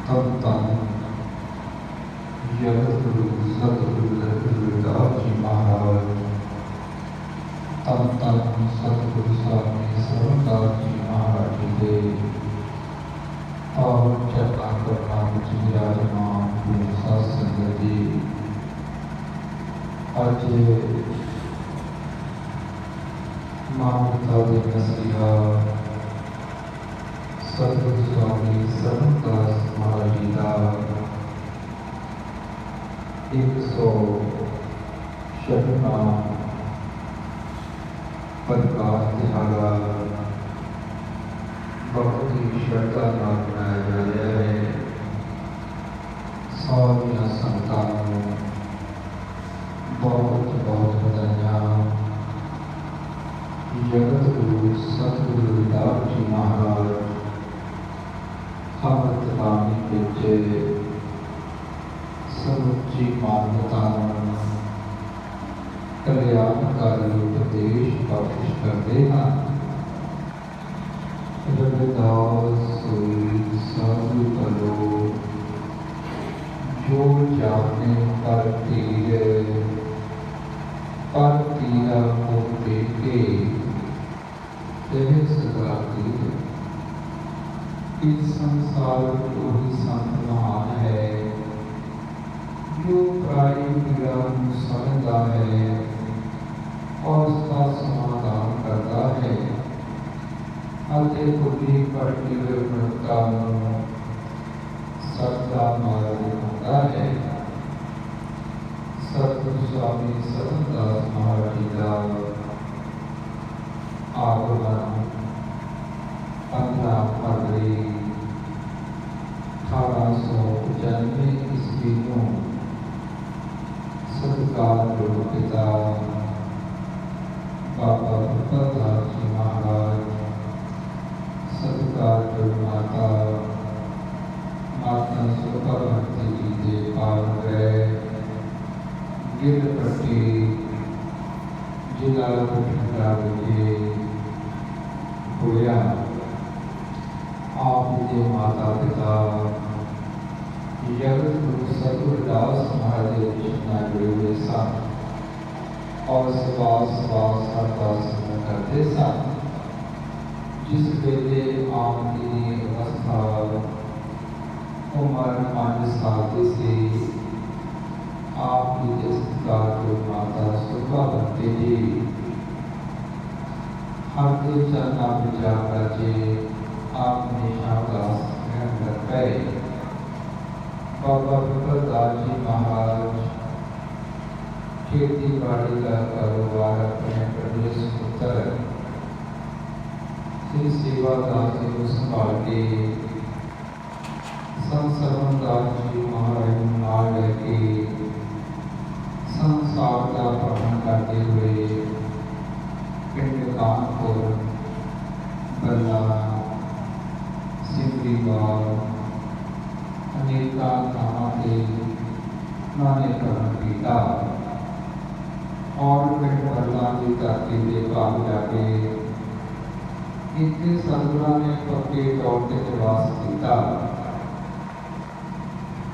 तब तन जगत गुरु सतगुरु रविदास जी महाराज, तब तन सतगुरु स्वामी सरदास जी महाराज जी के और चरणा करना विच विराजमान गुरु साध संगत जी, अज मानवता के मसीहा सतगुरु स्वामी सरदास महाराज जी का 106वां प्रकाश दिहाड़ा बहुत ही श्रद्धा नाल मनाया जा रहा है। सारियां संगतां नूं बहुत बहुत बधाइयां। जगत गुरु सतगुरु रविदास जी महाराज अमृतबाणी विच समुची मानवता कल्याणकारी उपदेश बख्शिश करते हैं। रविदास सोई साधु भलो, जो जाने पर तीरा को देखे तेह सदा तीर। इस संसार को ही संत महान है, जो पराई पीड़ा को समझता है और उसका समाधान करता है। अते खुदी पड़ती हुए मनुष्यता सत्ता मार्ग दिखाता है। सतगुरु स्वामी सरदास महाराज जी का आगमन 15 फरवरी 1895 ईस्वी को सत्कार पिता बाबा बुद्धदास जी महाराज, सत्कार माता माता सुखवंती जी के पाल गए गिरपट्टी जिला बठिंडा विखे होया। आप के माता पिता जगत गुरु सतगुरु रविदास महाराज के चरणों जुड़े हुए सन और सवास अरदास करते सन। जिस वेले आप की अवस्था उम्र 5 साल की सी, आपकी सत्कार माता सुखवंती जी हर के चरणों में जाकर के आपने शाबाश कर गए। बाबा बुद्धदास जी महाराज खेती बाड़ी का कारोबार अपने प्रदेश पुत्र श्री सेवादास जी को संभाल के संत सरवणदास जी महाराज नाल लेके संसार का भ्रमण करते हुए पिंड कानपुर, बल्ला, सिमरीवाल अनेका थाना के नाने भ्रमण किया और पिंड बल्ला की धरती के भाग जाके इतने सतगुरां ने पक्के तौर पर निवास किया।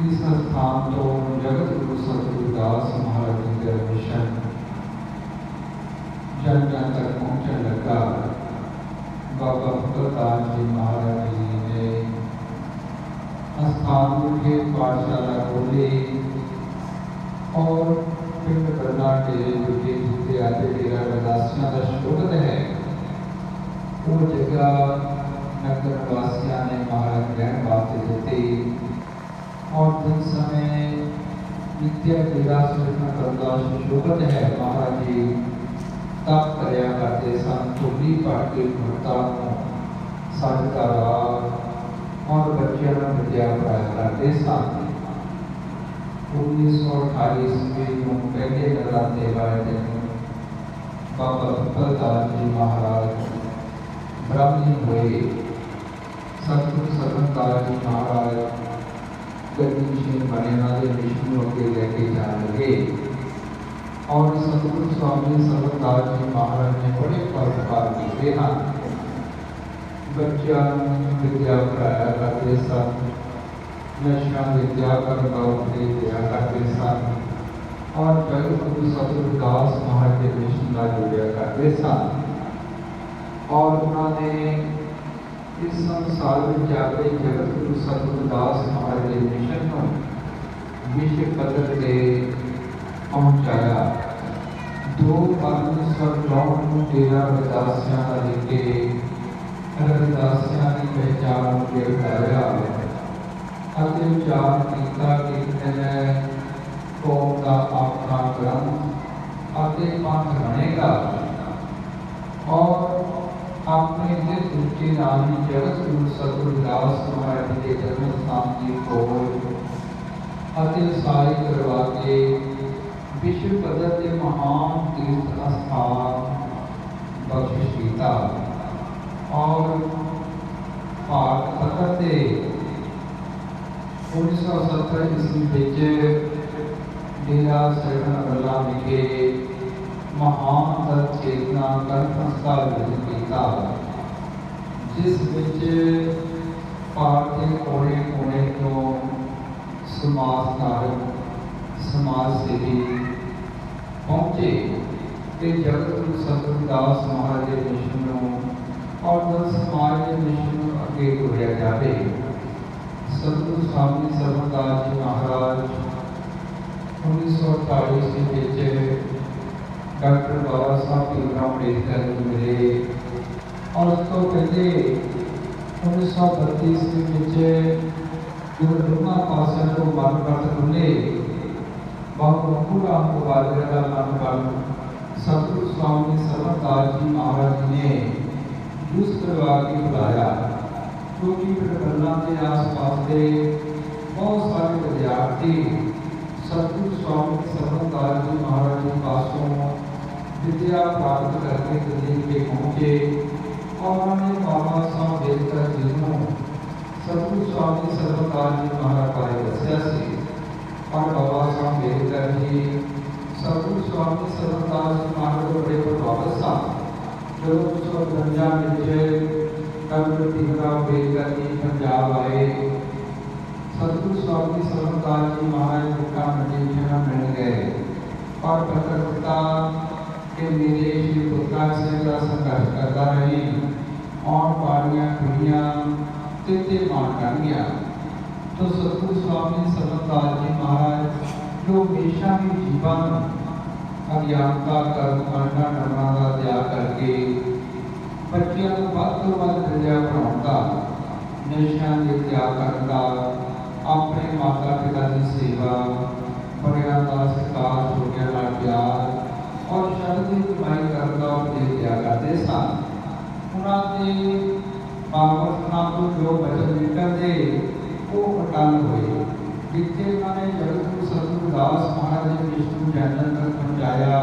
इस स्थान तो जगत गुरु सतगुरु रविदास महाराज जी का मिशन जन जन तक पहुँचने लगा। बाबा बुद्धदास जी महाराज जी ने स्थान के पाठशाला खोली और पिंड बल्ला डेरे जुटे जिते आज डेरा रविदासियों का शोभत है, वो जगह नगर वासियों ने महाराज रहने वास्ते दी और जिस समय नित्य डेरा सुरक्षा करता शोभत है। महाराज जी तप करया करते सन, खुली पढ़ के गुरता साधका और बच्चों को विद्या पढ़ाया करते सन। 1928 ईस्वी में पहले नवरात्रे वाले दिन बाबा बुद्धदास जी महाराज ब्राह्मणी हुए। सतगुरु सरवणदास जी महाराज गद्दी बने वाले विष्णु के लेके जाने लगे और सतगुरु स्वामी सरवणदास जी महाराज ने बड़े परोपकार किए हैं। बच्चों विद्या पढ़ाया करते सन नशा के त्याग करने का उपदेश दिया करते सन और जगत गुरु सतगुरु दास महाराज के मिशन का जुड़िया करते सन और उन्होंने इस संसार में जाके जगत गुरु सतगुरु दास महाराज के मिशन को विश्व पद्धर से पहुँचाया। दो बार स्वर्गलोक तेरा रविदासियां का लेके रविदासियां की पहचान के बताया अति उच्चार किया कि कौम का अपना ग्रंथ अति पंथ बनेगा और अपने से दूसरे नाम जगत गुरु सतगुरु दास महाराज के जन्म स्थान की खोज अति सारी करवा के विश्व पद्धर के महान तीर्थ स्थान बख्शिश किया और भारत पद्धर से 1970 ईस्वी विच डेरा सरगन अल्ला विखे महान दर्द चेतना कॉन्फ्रेंस का आयोजन किया जिस विच भारत के कोने कोने तो समाज धारक समाज सेवी पहुँचे कि जगत गुरु सतगुरु दास महाराज के मिशन और दस समाज के मिशन अगे तुरया जाए। सतगुरु स्वामी सरदास जी महाराज 1948 ईस्वी डॉक्टर बाबा साहब भीमराव अम्बेडकर जी मिले और उस तो पहले 1932 ईस्वी गुरु ब्रह्मा पातशाह को मन करते खुले बहुत पूरा मुबारक का मन कर सतगुरु स्वामी सरदास जी महाराज जी ने दूस करवा के बुलाया क्योंकि पिंडा के आस पास के बहुत सारे विद्यार्थी सतगुरु स्वामी सरदास जी महाराज के पासों विद्या प्राप्त करके दिल्ली के पहुँचे और उन्होंने बाबा साहब अम्बेडकर जी को सतगुरु स्वामी सरदास जी महाराज बारे दसिया से और बाबा साहब अम्बेडकर जी सतगुरु स्वामी सरदास जी महाराज को बड़े प्रभावित सा जो 1952 में डॉक्टर भीमराव अम्बेडकर जी पंजाब आए सतगुरु स्वामी सरदास जी महाराज का निर्देशन मिल गए और पत्रकारिता के मेरे श्री पुत्रा से संघर्ष करता रहे और पारियां खुलियां तिथे मान कर गया तो सतगुरु स्वामी सरदास जी महाराज जो हमेशा ही जीवन अज्ञानता कर्म कांडा नरमा का त्याग करके बच्चों को वध तो वध विद्या पढ़ाने का नशा के त्याग करने का अपने माता पिता की सेवा बड़िया का सत्कार छोटिया का प्यार और शब्द की कमाई करने का उपदेश दिया करते सन। उन्होंने भागवत नाम को जो वचन निकलते वो अटल हुए जिथे उन्होंने जगत गुरु सतगुरु दास महाराज के विष्णु जैनन तक पहुँचाया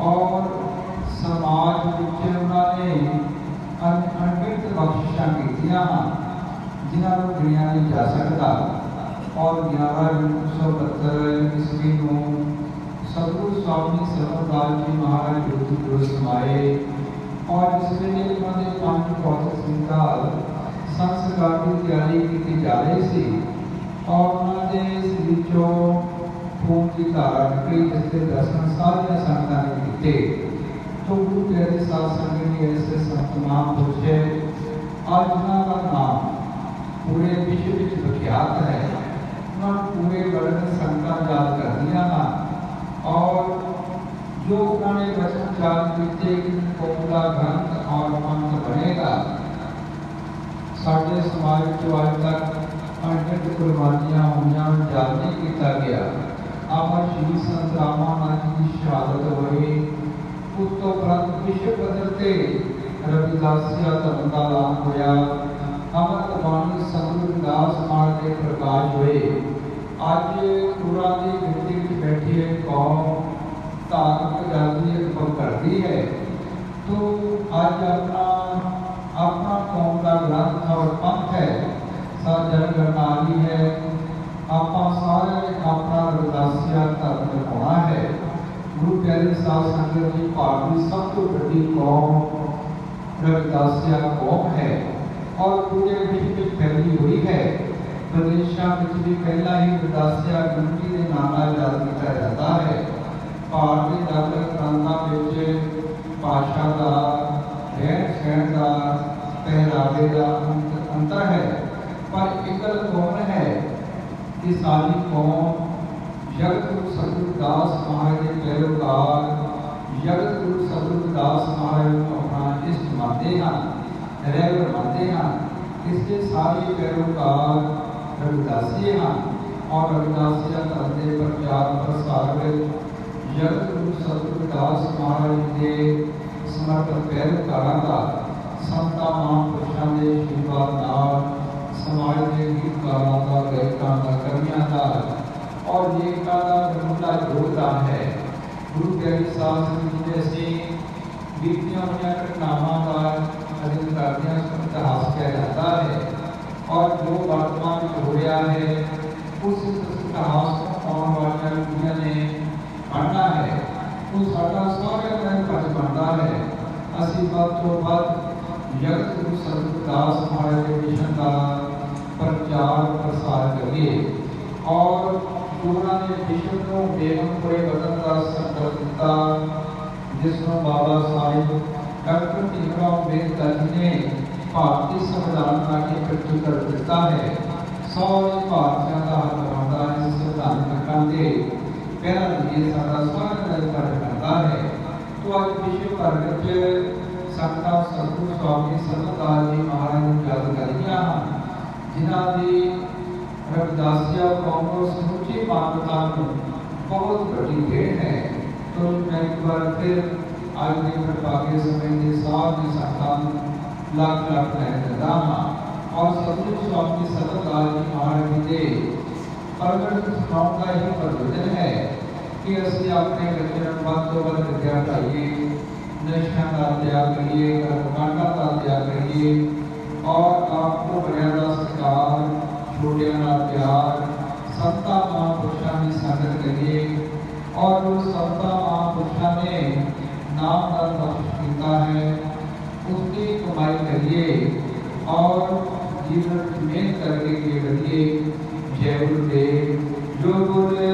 और समाज में उन्होंने अनगिनत बख्शिशा की जिन्होंने गिनिया नहीं जा सकता और 11 जून 1972 ईस्वी को सतगुरु स्वामी सरदास जी महाराज ज्योति दिवस समाए और इस वेले उन्होंने 5 भौतिक संस्कार संस्कार की तैयारी की जा रही थी और उन्होंने इस विचों खून की धारा निकली जिसके दर्शन सारे संगतां ने किए तो गुरु प्यारे साध संगत ने ऐसे संतमान पुरुष आज उन्होंने का नाम पूरे विश्व में विख्यात है। उन्होंने पूरे वर्ल्ड में संगतां याद कर दिया और जो उन्होंने वचन चाल किए कि कौम का ग्रंथ और पंथ बनेगा साढ़े समाज जो आज तक अनगिनत कुर्बानियां हुई याद नहीं किया गया। आप श्री संत रामानंद जी की शहादत हुई उस तो उपरंत विश्व पद्धर से रविदासिया धर्म का लाभ होया अमृत बाणी सतगुरु दास महाराज के प्रकाश हुए। आज पूरा की गिनती में बैठी है कौम धार्मिक आजादी अनुभव करती है तो आज अपना कौम का ग्रंथ और पंथ है साझा करनाली है आप सारे अपना रविदासिया धर्म दिखाना है। गुरु प्यारे साध संगत जी भारत की सब तो बड़ी कौम रविदासिया कौम है और पूरे विश्व में फैली हुई है प्रदेशों में भी पहला ही अरदासिया गिनती के नाम याद किया जाता है। भारत के अलग प्रांतों में भाषा का, रहन सहन का, पहरावे का अंतर है, पर एक गल कौन है कि सारी कौम जगत गुरु सतगुरदास महाराज के पैरोकार, जगत गुरु सतगुरदास महाराज को अपना इष्ट मानते हैं, रहबर मानते हैं। इसके सारे पैरोकार रविदासी हैं और रविदासिया धर्म के प्रचार प्रसार में जगत गुरु सतगुरदास महाराज के समर्पित पैरोकारों का संतां महापुरुषों के आशीर्वाद नाल समाज के गीतकारों का, गायकों का, कवियों का और लेखकों का बहुमूल्य योगदान है। गुरु प्यारे साहिब जी जैसे बीतियां हुई घटनाओं का अध्ययन करते हैं, इतिहास किया जाता है और जो वर्तमान में हो रहा है उस इतिहास को आने वाली पीढ़ियों ने पढ़ना है। वो साडा सारा का फर्ज बनता है असी वध तो वध जगत गुरु सतगुरदास महाराज के मिशन का प्रचार प्रसार करिए और जो उन्होंने विश्व को बेगमपुरे बदन का संकल्प दिता, जिसमें बाबा साहिब डॉक्टर भीमराव अम्बेडकर जी ने भारतीय संविधान का प्रस्तुत कर दिता है। सारे भारतीयों का हक बनता है इस संविधान के पहला ये सारा सारा फर्ज बनता है। तो आज विश्व भर में संता सतगुरु स्वामी सतदास जी महाराज याद करिया जिन्हों की रविदासिया कौम समूची मानवता में बहुत बड़ी देन है। तो मैं एक बार फिर आज के प्रभागे समय के साथ ही संतां लाख लाख लहदा हाँ और सतगुरु स्वामी सतदास जी महाराज के प्रगट सुनाने का ही प्रयोजन है कि असं अपने बच्चों वध तो वध विद्या पढ़ाइए, नशा का त्याग करिए, कर्मकांडा का त्याग करिए और आपको मर्यादा सत्कार, छोटिया का प्यार, संतां महापुरुषों की संगत करिए और उस संतां महापुरुषों ने नाम दान बख्श किया है उसकी कमाई करिए और जीवन में मेहनत करके के करिए। जय गुरुदेव। जो बोले